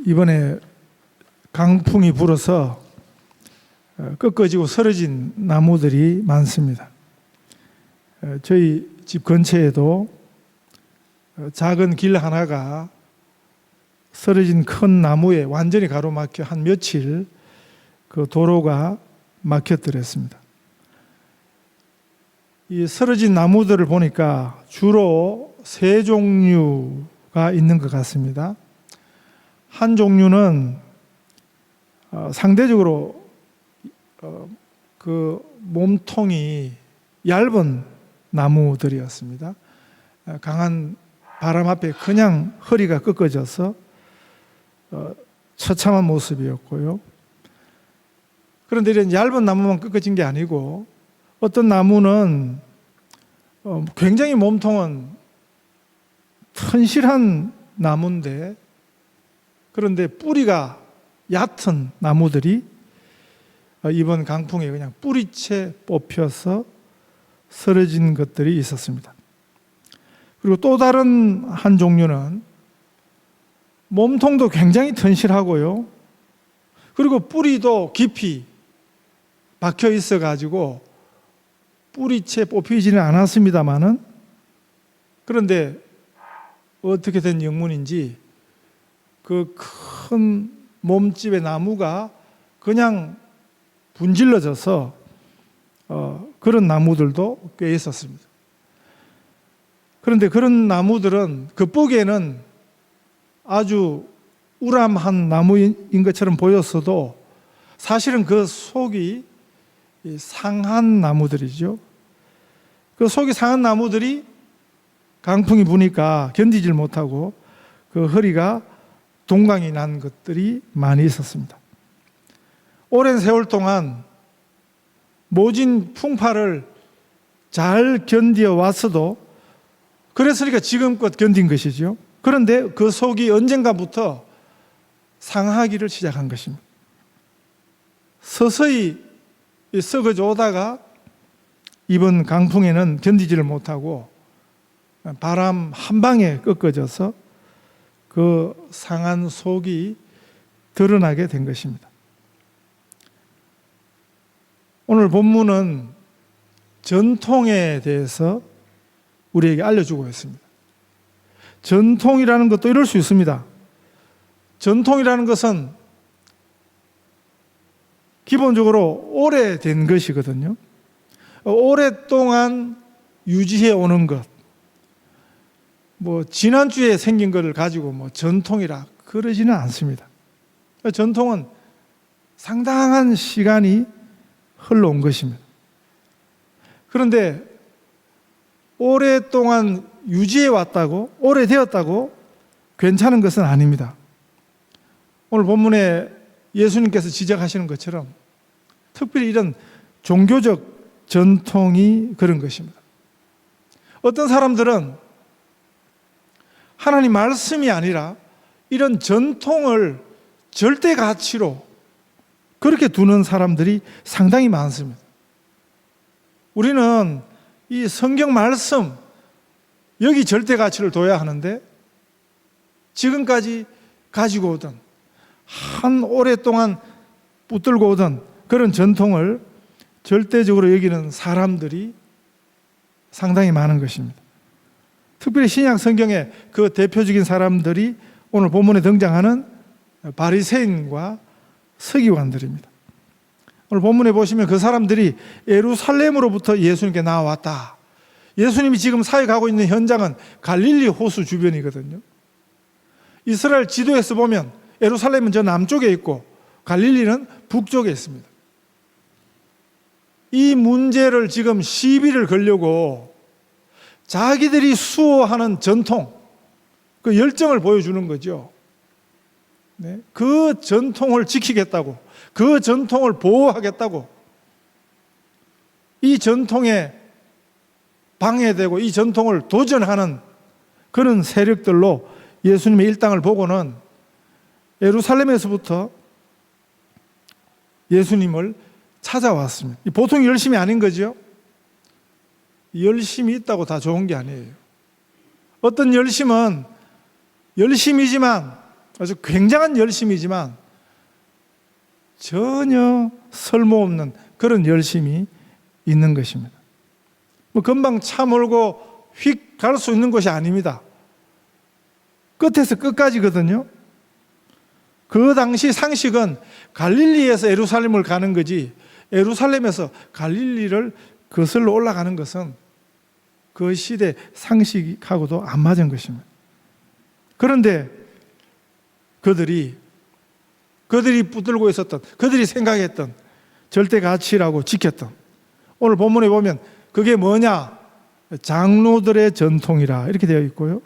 이번에 강풍이 불어서 꺾어지고 쓰러진 나무들이 많습니다. 저희 집 근처에도 작은 길 하나가 쓰러진 큰 나무에 완전히 가로막혀 한 며칠 그 도로가 막혔더랬습니다. 이 쓰러진 나무들을 보니까 주로 세 종류가 있는 것 같습니다. 한 종류는 상대적으로 그 몸통이 얇은 나무들이었습니다. 강한 바람 앞에 그냥 허리가 꺾어져서 처참한 모습이었고요. 그런데 이런 얇은 나무만 꺾어진 게 아니고 어떤 나무는 굉장히 몸통은 튼실한 나무인데 그런데 뿌리가 얕은 나무들이 이번 강풍에 그냥 뿌리채 뽑혀서 쓰러진 것들이 있었습니다. 그리고 또 다른 한 종류는 몸통도 굉장히 튼실하고요. 그리고 뿌리도 깊이 박혀 있어 가지고 뿌리채 뽑히지는 않았습니다만은 그런데 어떻게 된 영문인지 그 큰 몸집의 나무가 그냥 분질러져서 그런 나무들도 꽤 있었습니다. 그런데 그런 나무들은 겉보기에는 아주 우람한 나무인 것처럼 보였어도 사실은 그 속이 상한 나무들이죠. 그 속이 상한 나무들이 강풍이 부니까 견디질 못하고 그 허리가 동강이 난 것들이 많이 있었습니다. 오랜 세월 동안 모진 풍파를 잘 견디어 왔어도 그랬으니까 지금껏 견딘 것이죠. 그런데 그 속이 언젠가부터 상하기를 시작한 것입니다. 서서히 썩어져 오다가 이번 강풍에는 견디지를 못하고 바람 한 방에 꺾어져서 그 상한 속이 드러나게 된 것입니다. 오늘 본문은 전통에 대해서 우리에게 알려주고 있습니다. 전통이라는 것도 이럴 수 있습니다. 전통이라는 것은 기본적으로 오래된 것이거든요. 오랫동안 유지해 오는 것. 지난주에 생긴 것을 가지고 전통이라 그러지는 않습니다. 전통은 상당한 시간이 흘러온 것입니다. 그런데 오랫동안 유지해 왔다고, 오래되었다고 괜찮은 것은 아닙니다. 오늘 본문에 예수님께서 지적하시는 것처럼 특별히 이런 종교적 전통이 그런 것입니다. 어떤 사람들은 하나님 말씀이 아니라 이런 전통을 절대 가치로 그렇게 두는 사람들이 상당히 많습니다. 우리는 이 성경 말씀 여기 절대 가치를 둬야 하는데 지금까지 가지고 오던 한 오랫동안 붙들고 오던 그런 전통을 절대적으로 여기는 사람들이 상당히 많은 것입니다. 특별히 신약 성경의 그 대표적인 사람들이 오늘 본문에 등장하는 바리새인과 서기관들입니다. 오늘 본문에 보시면 그 사람들이 예루살렘으로부터 예수님께 나왔다. 예수님이 지금 사역하고 있는 현장은 갈릴리 호수 주변이거든요. 이스라엘 지도에서 보면 예루살렘은 저 남쪽에 있고 갈릴리는 북쪽에 있습니다. 이 문제를 지금 시비를 걸려고 자기들이 수호하는 전통, 그 열정을 보여주는 거죠. 네? 그 전통을 지키겠다고, 그 전통을 보호하겠다고, 이 전통에 방해되고 이 전통을 도전하는 그런 세력들로 예수님의 일당을 보고는 예루살렘에서부터 예수님을 찾아왔습니다. 보통 열심이 아닌 거죠. 열심이 있다고 다 좋은 게 아니에요. 어떤 열심은 열심이지만 아주 굉장한 열심이지만 전혀 설모없는 그런 열심이 있는 것입니다. 뭐 금방 차 몰고 휙 갈 수 있는 것이 아닙니다. 끝에서 끝까지거든요. 그 당시 상식은 갈릴리에서 예루살렘을 가는 거지, 예루살렘에서 갈릴리를 거슬러 올라가는 것은 그 시대 상식하고도 안 맞은 것입니다. 그런데 그들이 붙들고 있었던, 그들이 생각했던 절대 가치라고 지켰던, 오늘 본문에 보면 그게 뭐냐? 장로들의 전통이라 이렇게 되어 있고요.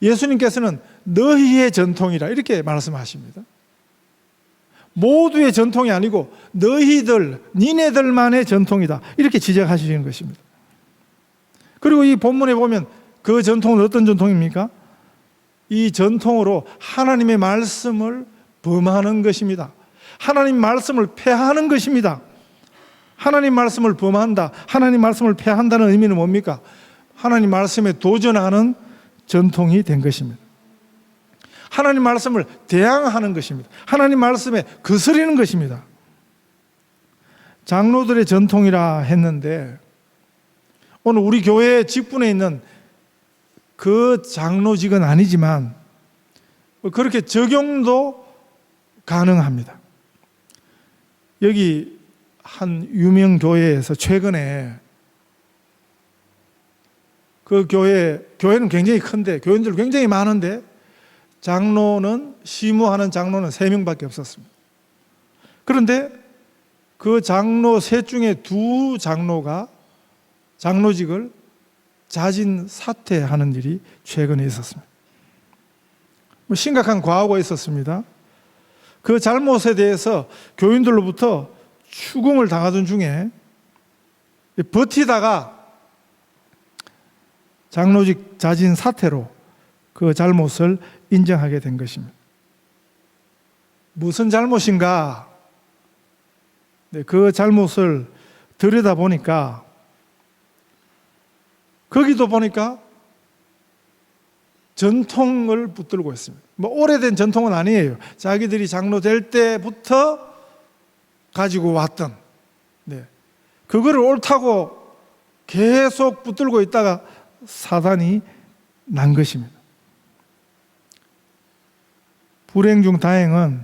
예수님께서는 너희의 전통이라 이렇게 말씀하십니다. 모두의 전통이 아니고 너희들, 니네들만의 전통이다 이렇게 지적하시는 것입니다. 그리고 이 본문에 보면 그 전통은 어떤 전통입니까? 이 전통으로 하나님의 말씀을 범하는 것입니다. 하나님 말씀을 폐하는 것입니다. 하나님 말씀을 범한다, 하나님 말씀을 폐한다는 의미는 뭡니까? 하나님 말씀에 도전하는 전통이 된 것입니다. 하나님 말씀을 대항하는 것입니다. 하나님 말씀에 거스리는 것입니다. 장로들의 전통이라 했는데 오늘 우리 교회 직분에 있는 그 장로직은 아니지만 그렇게 적용도 가능합니다. 여기 한 유명 교회에서 최근에 그 교회는 굉장히 큰데 교인들 굉장히 많은데 시무하는 장로는 3명밖에 없었습니다. 그런데 그 장로 셋 중에 2 장로가 장로직을 자진 사퇴하는 일이 최근에 있었습니다. 심각한 과오가 있었습니다. 그 잘못에 대해서 교인들로부터 추궁을 당하던 중에 버티다가 장로직 자진 사퇴로 그 잘못을 인정하게 된 것입니다. 무슨 잘못인가? 그 잘못을 들여다보니까 거기도 보니까 전통을 붙들고 있습니다. 뭐 오래된 전통은 아니에요. 자기들이 장로 될 때부터 가지고 왔던, 그거를 옳다고 계속 붙들고 있다가 사단이 난 것입니다. 불행 중 다행은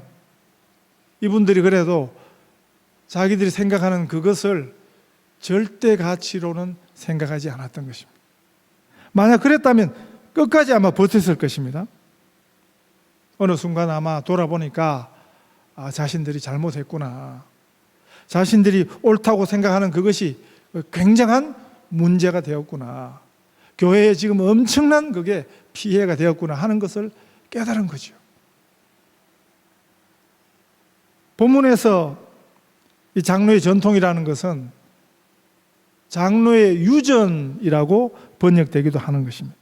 이분들이 그래도 자기들이 생각하는 그것을 절대 가치로는 생각하지 않았던 것입니다. 만약 그랬다면 끝까지 아마 버텼을 것입니다. 어느 순간 아마 돌아보니까 자신들이 잘못했구나, 자신들이 옳다고 생각하는 그것이 굉장한 문제가 되었구나, 교회에 지금 엄청난 그게 피해가 되었구나 하는 것을 깨달은 거죠. 본문에서 이 장로의 전통이라는 것은 장로의 유전이라고 번역되기도 하는 것입니다.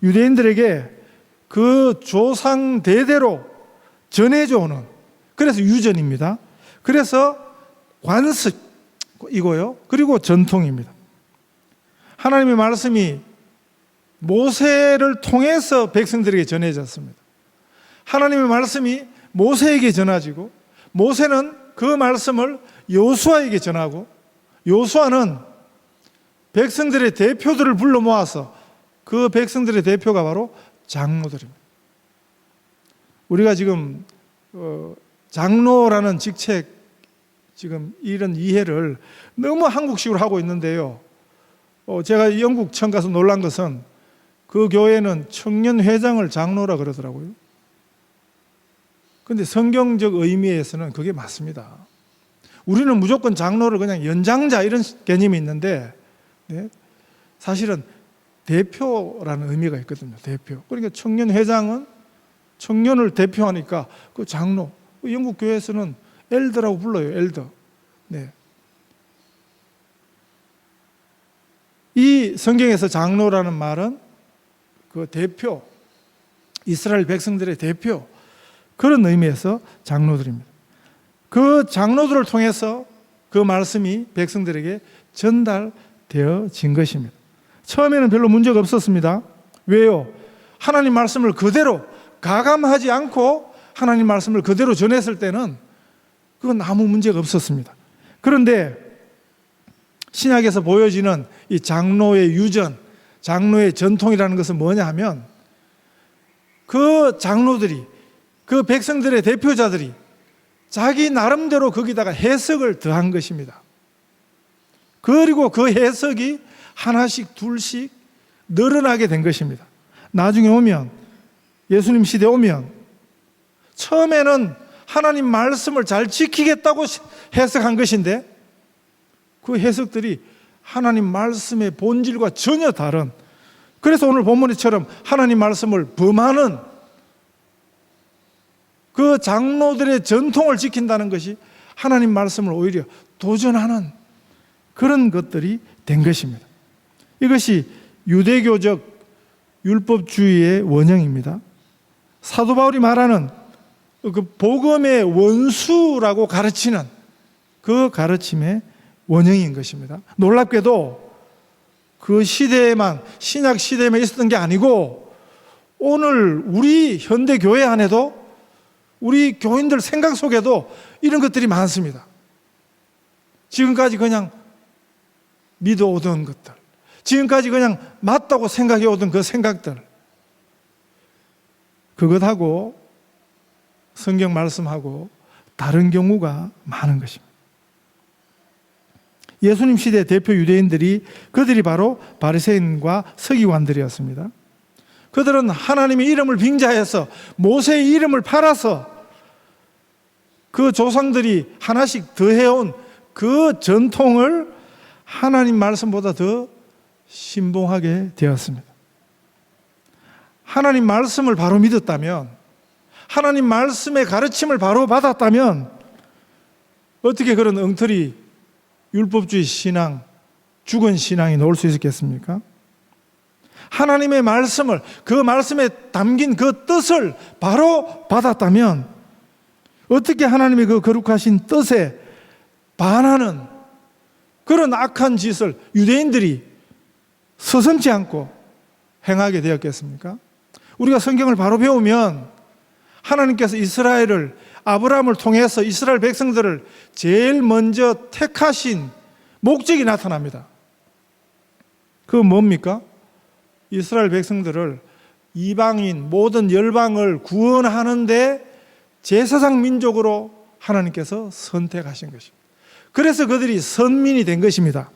유대인들에게 그 조상 대대로 전해져 오는, 그래서 유전입니다. 그래서 관습이고요, 그리고 전통입니다. 하나님의 말씀이 모세를 통해서 백성들에게 전해졌습니다. 하나님의 말씀이 모세에게 전해지고 모세는 그 말씀을 여호수아에게 전하고 여호수아는 백성들의 대표들을 불러 모아서 그 백성들의 대표가 바로 장로들입니다. 우리가 지금 장로라는 직책, 지금 이런 이해를 너무 한국식으로 하고 있는데요. 제가 영국 처음 가서 놀란 것은 그 교회는 청년회장을 장로라 그러더라고요. 그런데 성경적 의미에서는 그게 맞습니다. 우리는 무조건 장로를 그냥 연장자 이런 개념이 있는데 사실은 대표라는 의미가 있거든요. 대표. 그러니까 청년회장은 청년을 대표하니까 그 장로, 영국 교회에서는 엘더라고 불러요. 엘더. 이 성경에서 장로라는 말은 그 대표, 이스라엘 백성들의 대표, 그런 의미에서 장로들입니다. 그 장로들을 통해서 그 말씀이 백성들에게 전달되어진 것입니다. 처음에는 별로 문제가 없었습니다. 왜요? 하나님 말씀을 그대로 가감하지 않고 하나님 말씀을 그대로 전했을 때는 그건 아무 문제가 없었습니다. 그런데 신약에서 보여지는 이 장로의 유전, 장로의 전통이라는 것은 뭐냐 하면 그 장로들이, 그 백성들의 대표자들이 자기 나름대로 거기다가 해석을 더한 것입니다. 그리고 그 해석이 하나씩 둘씩 늘어나게 된 것입니다. 나중에 오면, 예수님 시대에 오면 처음에는 하나님 말씀을 잘 지키겠다고 해석한 것인데 그 해석들이 하나님 말씀의 본질과 전혀 다른, 그래서 오늘 본문처럼 하나님 말씀을 범하는 그 장로들의 전통을 지킨다는 것이 하나님 말씀을 오히려 도전하는 그런 것들이 된 것입니다. 이것이 유대교적 율법주의의 원형입니다. 사도 바울이 말하는 그 복음의 원수라고 가르치는 그 가르침의 원형인 것입니다. 놀랍게도 그 시대에만, 신약 시대에만 있었던 게 아니고 오늘 우리 현대 교회 안에도, 우리 교인들 생각 속에도 이런 것들이 많습니다. 지금까지 그냥 믿어오던 것들, 지금까지 그냥 맞다고 생각해오던 그 생각들, 그것하고 성경 말씀하고 다른 경우가 많은 것입니다. 예수님 시대 대표 유대인들이, 그들이 바로 바리새인과 서기관들이었습니다. 그들은 하나님의 이름을 빙자해서 모세의 이름을 팔아서 그 조상들이 하나씩 더해온 그 전통을 하나님 말씀보다 더 신봉하게 되었습니다. 하나님 말씀을 바로 믿었다면, 하나님 말씀의 가르침을 바로 받았다면 어떻게 그런 엉터리 율법주의 신앙, 죽은 신앙이 나올 수 있었겠습니까? 하나님의 말씀을, 그 말씀에 담긴 그 뜻을 바로 받았다면 어떻게 하나님의 그 거룩하신 뜻에 반하는 그런 악한 짓을 유대인들이 서슴지 않고 행하게 되었겠습니까? 우리가 성경을 바로 배우면 하나님께서 이스라엘을, 아브라함을 통해서 이스라엘 백성들을 제일 먼저 택하신 목적이 나타납니다. 그건 뭡니까? 이스라엘 백성들을 이방인, 모든 열방을 구원하는데 제사장 민족으로 하나님께서 선택하신 것입니다. 그래서 그들이 선민이 된 것입니다.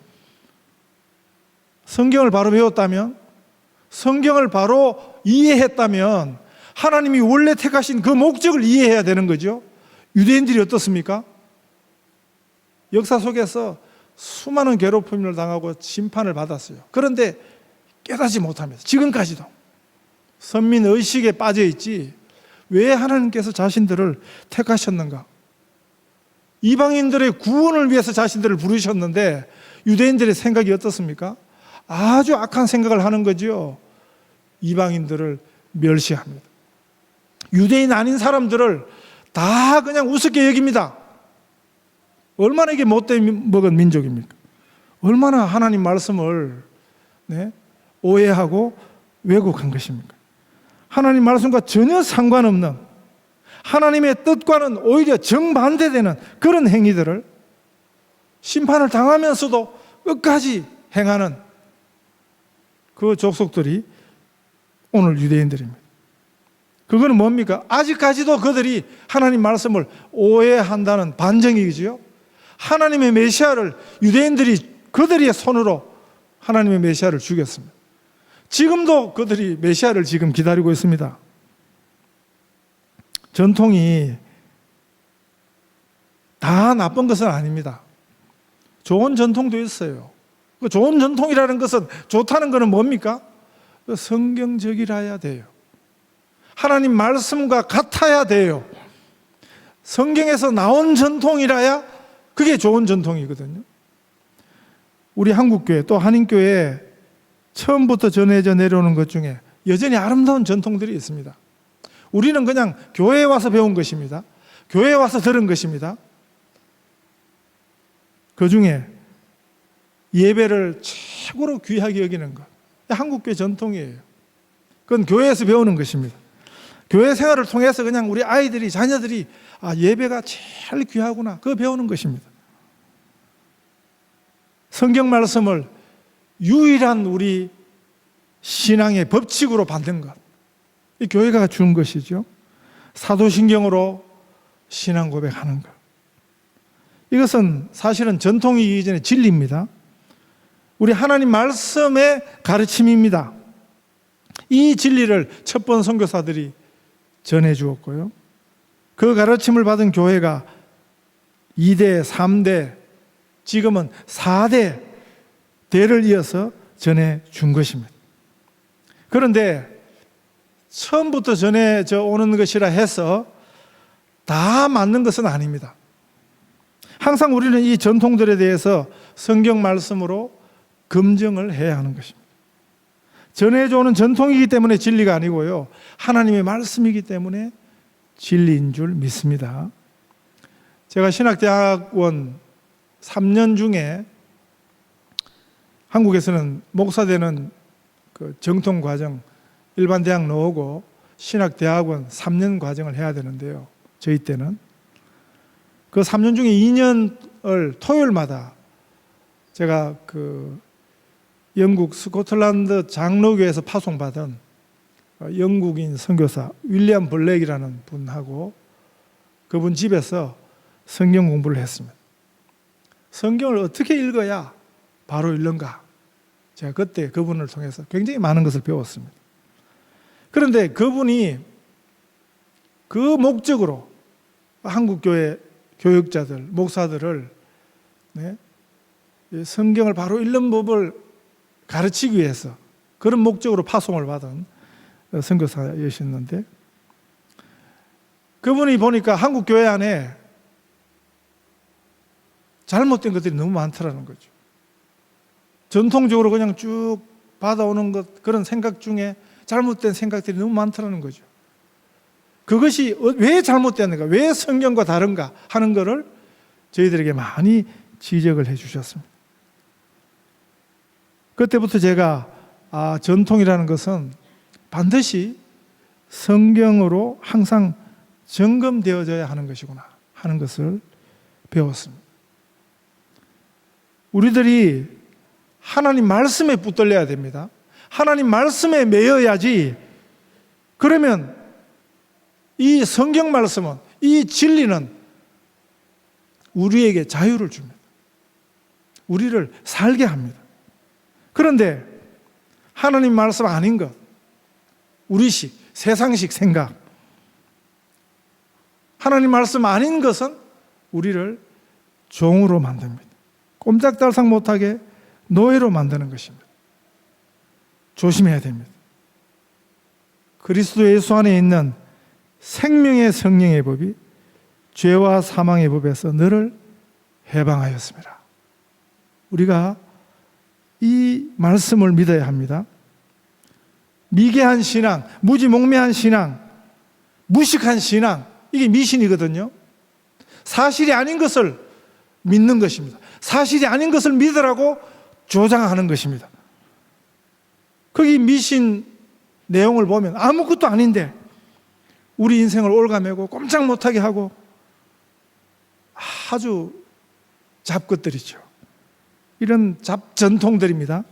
성경을 바로 배웠다면, 성경을 바로 이해했다면 하나님이 원래 택하신 그 목적을 이해해야 되는 거죠. 유대인들이 어떻습니까? 역사 속에서 수많은 괴롭힘을 당하고 심판을 받았어요. 그런데 깨닫지 못합니다. 지금까지도 선민의식에 빠져있지 왜 하나님께서 자신들을 택하셨는가? 이방인들의 구원을 위해서 자신들을 부르셨는데 유대인들의 생각이 어떻습니까? 아주 악한 생각을 하는 거죠. 이방인들을 멸시합니다. 유대인 아닌 사람들을 다 그냥 우습게 여깁니다. 얼마나 이게 못된 먹은 민족입니까? 얼마나 하나님 말씀을 오해하고 왜곡한 것입니까? 하나님 말씀과 전혀 상관없는, 하나님의 뜻과는 오히려 정반대되는 그런 행위들을 심판을 당하면서도 끝까지 행하는 그 족속들이 오늘 유대인들입니다. 그거는 뭡니까? 아직까지도 그들이 하나님 말씀을 오해한다는 반증이지요. 하나님의 메시아를 유대인들이 그들의 손으로 하나님의 메시아를 죽였습니다. 지금도 그들이 메시아를 지금 기다리고 있습니다. 전통이 다 나쁜 것은 아닙니다. 좋은 전통도 있어요. 그 좋은 전통이라는 것은, 좋다는 것은 뭡니까? 성경적이라야 돼요. 하나님 말씀과 같아야 돼요. 성경에서 나온 전통이라야 그게 좋은 전통이거든요. 우리 한국교회 또 한인교회 처음부터 전해져 내려오는 것 중에 여전히 아름다운 전통들이 있습니다. 우리는 그냥 교회에 와서 배운 것입니다. 교회에 와서 들은 것입니다. 그 중에 예배를 최고로 귀하게 여기는 것, 한국교회 전통이에요. 그건 교회에서 배우는 것입니다. 교회 생활을 통해서 그냥 우리 아이들이, 자녀들이 예배가 제일 귀하구나, 그거 배우는 것입니다. 성경 말씀을 유일한 우리 신앙의 법칙으로 받는 것, 이 교회가 준 것이죠. 사도신경으로 신앙 고백하는 것, 이것은 사실은 전통이기 전에 진리입니다. 우리 하나님 말씀의 가르침입니다. 이 진리를 첫 번 선교사들이 전해 주었고요, 그 가르침을 받은 교회가 2대, 3대, 지금은 4대 대를 이어서 전해 준 것입니다. 그런데 처음부터 전해져 오는 것이라 해서 다 맞는 것은 아닙니다. 항상 우리는 이 전통들에 대해서 성경 말씀으로 검증을 해야 하는 것입니다. 전해져 오는 전통이기 때문에 진리가 아니고요, 하나님의 말씀이기 때문에 진리인 줄 믿습니다. 제가 신학대학원 3년 중에 한국에서는 목사되는 그 정통 과정, 일반 대학 나오고 신학대학원 3년 과정을 해야 되는데요, 저희 때는 그 3년 중에 2년을 토요일마다 제가 그 영국 스코틀랜드 장로교에서 파송받은 영국인 선교사 윌리엄 블랙이라는 분하고 그분 집에서 성경 공부를 했습니다. 성경을 어떻게 읽어야 바로 읽는가, 제가 그때 그분을 통해서 굉장히 많은 것을 배웠습니다. 그런데 그분이 그 목적으로 한국교회 교육자들, 목사들을 성경을 바로 읽는 법을 가르치기 위해서 그런 목적으로 파송을 받은 선교사이셨는데, 그분이 보니까 한국교회 안에 잘못된 것들이 너무 많더라는 거죠. 전통적으로 그냥 쭉 받아오는 것, 그런 생각 중에 잘못된 생각들이 너무 많더라는 거죠. 그것이 왜 잘못됐는가, 왜 성경과 다른가 하는 것을 저희들에게 많이 지적을 해 주셨습니다. 그때부터 제가 전통이라는 것은 반드시 성경으로 항상 점검되어져야 하는 것이구나 하는 것을 배웠습니다. 우리들이 하나님 말씀에 붙들려야 됩니다. 하나님 말씀에 매여야지. 그러면 이 성경 말씀은, 이 진리는 우리에게 자유를 줍니다. 우리를 살게 합니다. 그런데 하나님 말씀 아닌 것, 우리식, 세상식 생각, 하나님 말씀 아닌 것은 우리를 종으로 만듭니다. 꼼짝달싹 못하게 노예로 만드는 것입니다. 조심해야 됩니다. 그리스도 예수 안에 있는 생명의 성령의 법이 죄와 사망의 법에서 너를 해방하였습니다. 우리가 이 말씀을 믿어야 합니다. 미개한 신앙, 무지몽매한 신앙, 무식한 신앙, 이게 미신이거든요. 사실이 아닌 것을 믿는 것입니다. 사실이 아닌 것을 믿으라고 조장하는 것입니다. 거기 미신 내용을 보면 아무것도 아닌데 우리 인생을 올가매고 꼼짝 못하게 하고 아주 잡것들이죠. 이런 잡전통들입니다.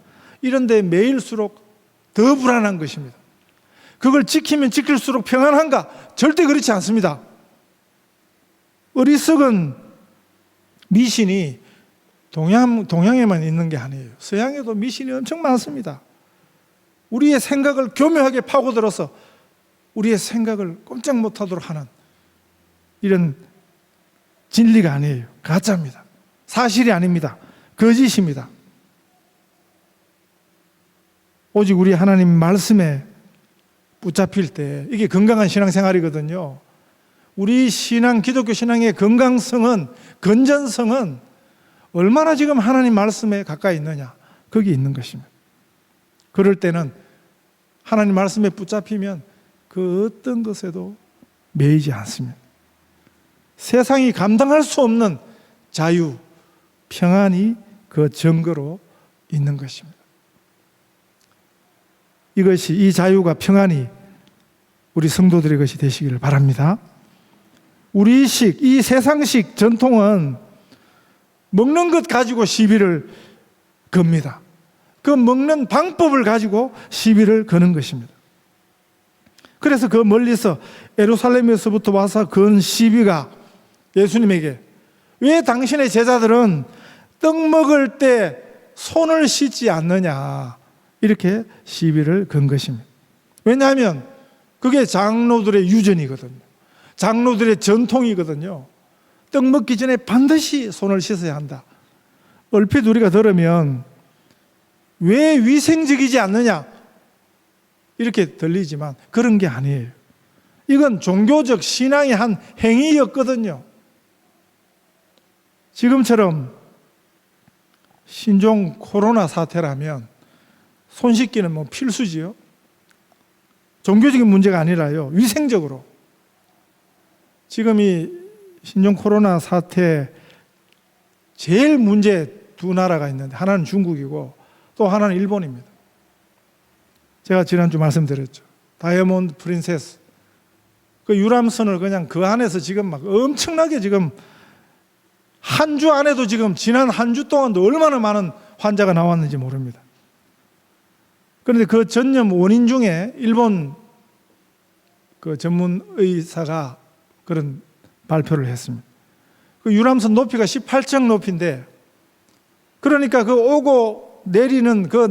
이런데 매일수록 더 불안한 것입니다. 그걸 지키면 지킬수록 평안한가? 절대 그렇지 않습니다. 어리석은 미신이 동양에만 있는 게 아니에요. 서양에도 미신이 엄청 많습니다. 우리의 생각을 교묘하게 파고들어서 우리의 생각을 꼼짝 못하도록 하는 이런 진리가 아니에요. 가짜입니다. 사실이 아닙니다. 거짓입니다. 오직 우리 하나님 말씀에 붙잡힐 때 이게 건강한 신앙생활이거든요. 우리 신앙, 기독교 신앙의 건강성은, 건전성은 얼마나 지금 하나님 말씀에 가까이 있느냐, 거기 있는 것입니다. 그럴 때는 하나님 말씀에 붙잡히면 그 어떤 것에도 매이지 않습니다. 세상이 감당할 수 없는 자유, 평안이 그 증거로 있는 것입니다. 이것이, 이 자유가 평안이 우리 성도들의 것이 되시기를 바랍니다. 우리식, 이 세상식 전통은 먹는 것 가지고 시비를 겁니다. 그 먹는 방법을 가지고 시비를 거는 것입니다. 그래서 그 멀리서 예루살렘에서부터 와서 건 시비가 예수님에게, 왜 당신의 제자들은 떡 먹을 때 손을 씻지 않느냐, 이렇게 시비를 건 것입니다. 왜냐하면 그게 장로들의 유전이거든요. 장로들의 전통이거든요. 떡 먹기 전에 반드시 손을 씻어야 한다. 얼핏 우리가 들으면 왜 위생적이지 않느냐 이렇게 들리지만 그런 게 아니에요. 이건 종교적 신앙의 한 행위였거든요. 지금처럼 신종 코로나 사태라면 손 씻기는 뭐 필수지요. 종교적인 문제가 아니라요, 위생적으로. 지금 이 신종 코로나 사태 제일 문제 두 나라가 있는데, 하나는 중국이고 또 하나는 일본입니다. 제가 지난주 말씀드렸죠. 다이아몬드 프린세스, 그 유람선을 그냥 그 안에서 지금 막 엄청나게 지금 한 주 안에도 지금 지난 한 주 동안도 얼마나 많은 환자가 나왔는지 모릅니다. 그런데 그 전염 원인 중에 일본 그 전문 의사가 그런 발표를 했습니다. 그 유람선 높이가 18층 높이인데, 그러니까 그 오고 내리는 그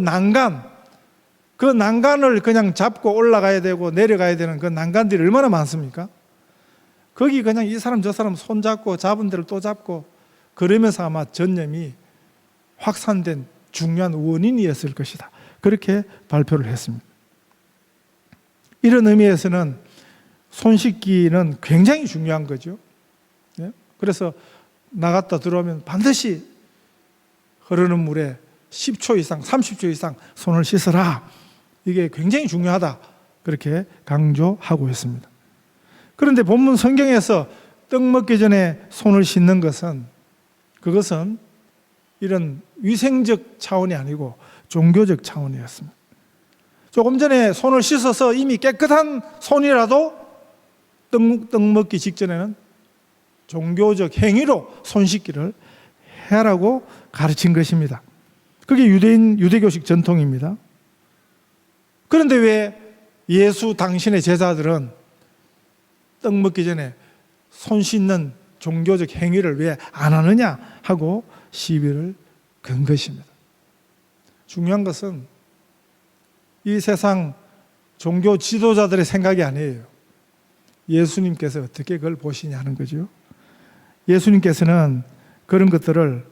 난간을 그냥 잡고 올라가야 되고 내려가야 되는 그 난간들이 얼마나 많습니까? 거기 그냥 이 사람 저 사람 손 잡고 잡은 데를 또 잡고 그러면서 아마 전염이 확산된 중요한 원인이었을 것이다. 그렇게 발표를 했습니다. 이런 의미에서는 손 씻기는 굉장히 중요한 거죠. 그래서 나갔다 들어오면 반드시 흐르는 물에 10초 이상, 30초 이상 손을 씻어라. 이게 굉장히 중요하다. 그렇게 강조하고 있습니다. 그런데 본문 성경에서 떡 먹기 전에 손을 씻는 것은, 그것은 이런 위생적 차원이 아니고 종교적 차원이었습니다. 조금 전에 손을 씻어서 이미 깨끗한 손이라도 떡 먹기 직전에는 종교적 행위로 손 씻기를 해라고 가르친 것입니다. 그게 유대교식 전통입니다. 그런데 왜 예수 당신의 제자들은 떡 먹기 전에 손 씻는 종교적 행위를 왜 안 하느냐 하고 시비를 건 것입니다. 중요한 것은 이 세상 종교 지도자들의 생각이 아니에요. 예수님께서 어떻게 그걸 보시냐는 거죠. 예수님께서는 그런 것들을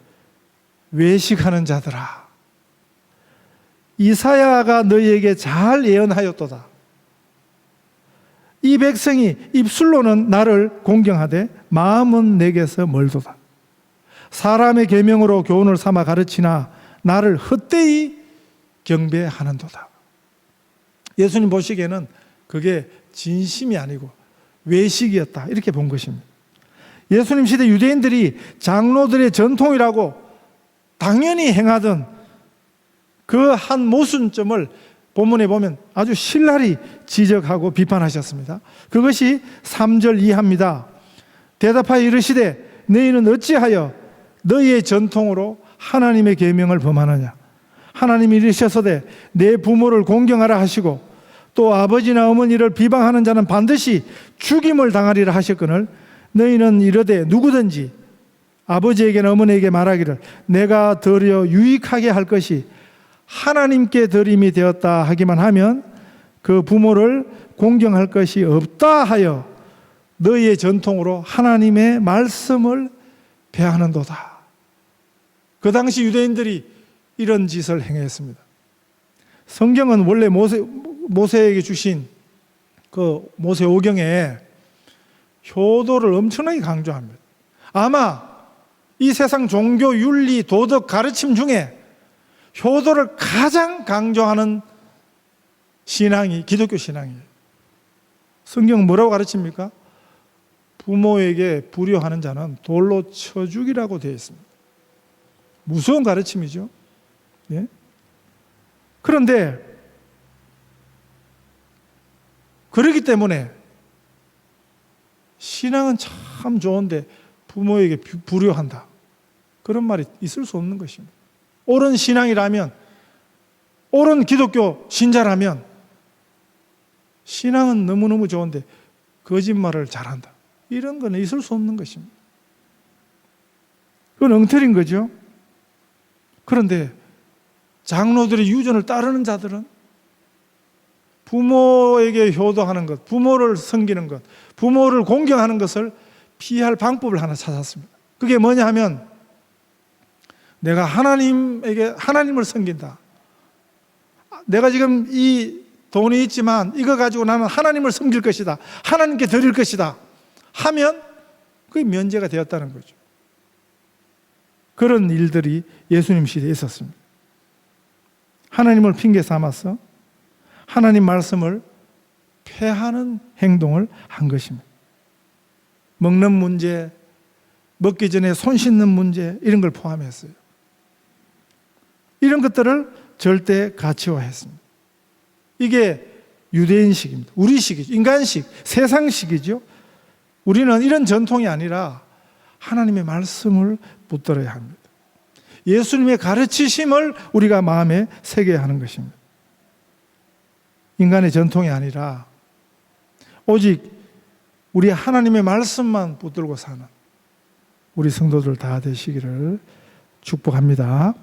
외식하는 자들아, 이사야가 너희에게 잘 예언하였도다. 이 백성이 입술로는 나를 공경하되 마음은 내게서 멀도다. 사람의 계명으로 교훈을 삼아 가르치나 나를 헛되이 경배하는도다. 예수님 보시기에는 그게 진심이 아니고 외식이었다, 이렇게 본 것입니다. 예수님 시대 유대인들이 장로들의 전통이라고 당연히 행하던 그 한 모순점을 본문에 보면 아주 신랄히 지적하고 비판하셨습니다. 그것이 3절 이하입니다. 대답하여 이르시되 너희는 어찌하여 너희의 전통으로 하나님의 계명을 범하느냐. 하나님이 이르셨으되 내 부모를 공경하라 하시고 또 아버지나 어머니를 비방하는 자는 반드시 죽임을 당하리라 하셨거늘 너희는 이르되 누구든지 아버지에게나 어머니에게 말하기를 내가 드려 유익하게 할 것이 하나님께 드림이 되었다 하기만 하면 그 부모를 공경할 것이 없다 하여 너희의 전통으로 하나님의 말씀을 배하는도다. 그 당시 유대인들이 이런 짓을 행했습니다. 성경은 원래 모세에게 주신 그 모세오경에 효도를 엄청나게 강조합니다. 아마 이 세상 종교, 윤리, 도덕 가르침 중에 효도를 가장 강조하는 신앙이 기독교 신앙이에요. 성경은 뭐라고 가르칩니까? 부모에게 불효하는 자는 돌로 쳐 죽이라고 되어 있습니다. 무서운 가르침이죠. 그런데 그렇기 때문에 신앙은 참 좋은데 부모에게 불효한다, 그런 말이 있을 수 없는 것입니다. 옳은 신앙이라면, 옳은 기독교 신자라면 신앙은 너무너무 좋은데 거짓말을 잘한다, 이런 건 있을 수 없는 것입니다. 그건 엉터리인 거죠. 그런데 장로들의 유전을 따르는 자들은 부모에게 효도하는 것, 부모를 섬기는 것, 부모를 공경하는 것을 피할 방법을 하나 찾았습니다. 그게 뭐냐 하면, 내가 하나님을 섬긴다, 내가 지금 이 돈이 있지만 이거 가지고 나는 하나님을 섬길 것이다, 하나님께 드릴 것이다 하면 그게 면제가 되었다는 거죠. 그런 일들이 예수님 시대에 있었습니다. 하나님을 핑계 삼아서 하나님 말씀을 폐하는 행동을 한 것입니다. 먹는 문제, 먹기 전에 손 씻는 문제, 이런 걸 포함했어요. 이런 것들을 절대 가치화했습니다. 이게 유대인식입니다. 우리식이죠. 인간식, 세상식이죠. 우리는 이런 전통이 아니라 하나님의 말씀을 붙들어야 합니다. 예수님의 가르치심을 우리가 마음에 새겨야 하는 것입니다. 인간의 전통이 아니라 오직 우리 하나님의 말씀만 붙들고 사는 우리 성도들 다 되시기를 축복합니다.